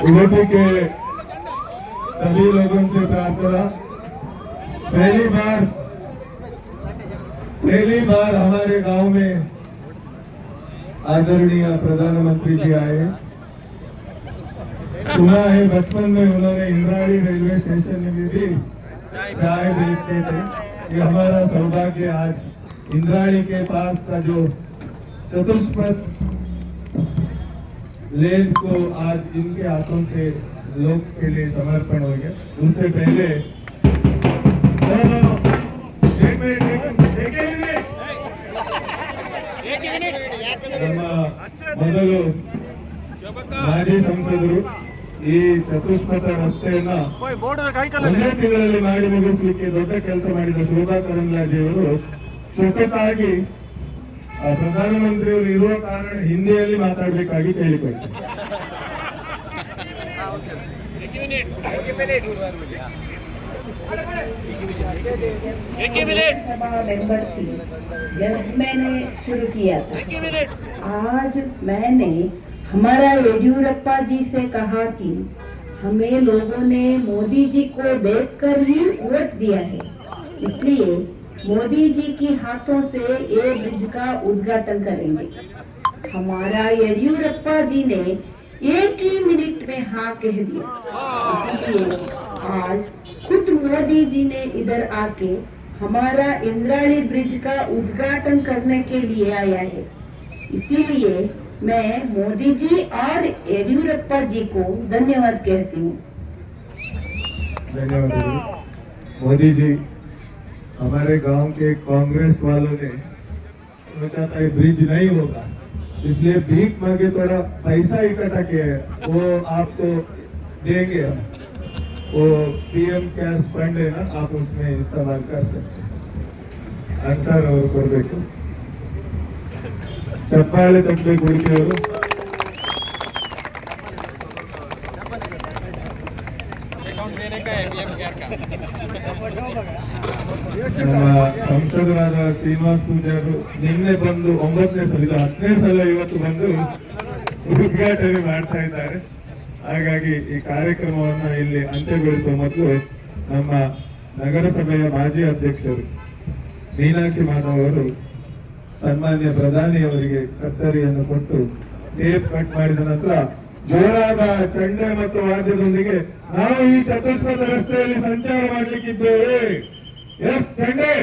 UP के सभी लोगों से प्रार्थना, पहली बार हमारे गांव में आदरणीय प्रधानमंत्री जी आए। सुना है बचपन में उन्होंने इंद्राणी रेलवे स्टेशन में भी चाय बेचते थे। ये हमारा सौभाग्य आज इंद्राणी के पास का जो चतुष्पथ लेन को आज इनके हाथों से लोग के लिए समर्पण हो गया। उससे पहले ಮೊದಲು ಮಾಜಿ ಸಂಸದರು ಈ ಚತುಷ್ಪಥ ರಸ್ತೆಯನ್ನ ಒಂದೇ ತಿಂಗಳಲ್ಲಿ ಮಾಡಿ ಮುಗಿಸಲಿಕ್ಕೆ ದೊಡ್ಡ ಕೆಲಸ ಮಾಡಿದ ಶೋಭಾ ಕರಂದ್ಲಾಜೆಯವರು ಸಖತ್ತಾಗಿ ಪ್ರಧಾನಮಂತ್ರಿಯವರು ಇರುವ ಕಾರಣ ಹಿಂದಿಯಲ್ಲಿ ಮಾತಾಡಬೇಕಾಗಿ ಕೇಳಿಕೊಳ್ತಾರೆ. मेंबर थी जब मैंने शुरू किया था। आज मैंने हमारा येडियुरप्पा जी से कहा कि हमें लोगों ने मोदी जी को देखकर ही वोट दिया है, इसलिए मोदी जी के हाथों से ये ब्रिज का उद्घाटन करेंगे। हमारा येडियुरप्पा जी ने एक ही मिनट में हाँ कह दिया, इसलिए आज खुद मोदी जी ने इधर आके हमारा इंद्राणी ब्रिज का उद्घाटन करने के लिए आया है। इसीलिए मैं मोदी जी और येडियुरप्पा जी को धन्यवाद कहती हूँ। धन्यवाद मोदी जी। हमारे गांव के कांग्रेस वालों ने सोचा था ब्रिज नहीं होगा, इसलिए भीख मांगे थोड़ा पैसा इकट्ठा किया है, वो आपको देंगे। वो पीएम केयर्स फंड है ना, आप उसमें इस्तेमाल कर सकते हैं। आंसर और ಕೊಡಬೇಕು ಚಪ್ಪಾಳೆ ತಟ್ಟಬೇಕು ಹುಡುಗಿಯವರು। ನಮ್ಮ ಸಂಸದರಾದ ಶ್ರೀನಿವಾಸ್ ಪೂಜಾರು ನಿನ್ನೆ ಬಂದು 9ನೇ ಸಲ 10ನೇ ಸಲ ಇವತ್ತು ಬಂದು ಉದ್ಘಾಟನೆ ಮಾಡ್ತಾ ಇದ್ದಾರೆ। ಹಾಗಾಗಿ ಈ ಕಾರ್ಯಕ್ರಮವನ್ನ ಇಲ್ಲಿ ಅಂತ್ಯಗೊಳಿಸುವ ಮೊದಲು ನಮ್ಮ ನಗರಸಭೆಯ ಮಾಜಿ ಅಧ್ಯಕ್ಷರು ಮೀನಾಕ್ಷಿ ಮಾಧವ್ ಅವರು ಸನ್ಮಾನ್ಯ ಪ್ರಧಾನಿಯವರಿಗೆ ಕತ್ತರಿಯನ್ನು ಕೊಟ್ಟು ಟೇಪ್ ಕಟ್ ಮಾಡಿದ ನಂತರ ಜೋರಾದ ಚಂಡೆ ಮತ್ತು ವಾದ್ಯದೊಂದಿಗೆ ನಾವು ಈ ಚತುಷ್ಪಥ ರಸ್ತೆಯಲ್ಲಿ ಸಂಚಾರ ಮಾಡಲಿಕ್ಕಿದ್ದೇವೆ। ಎಸ್ ಚಂಡೆ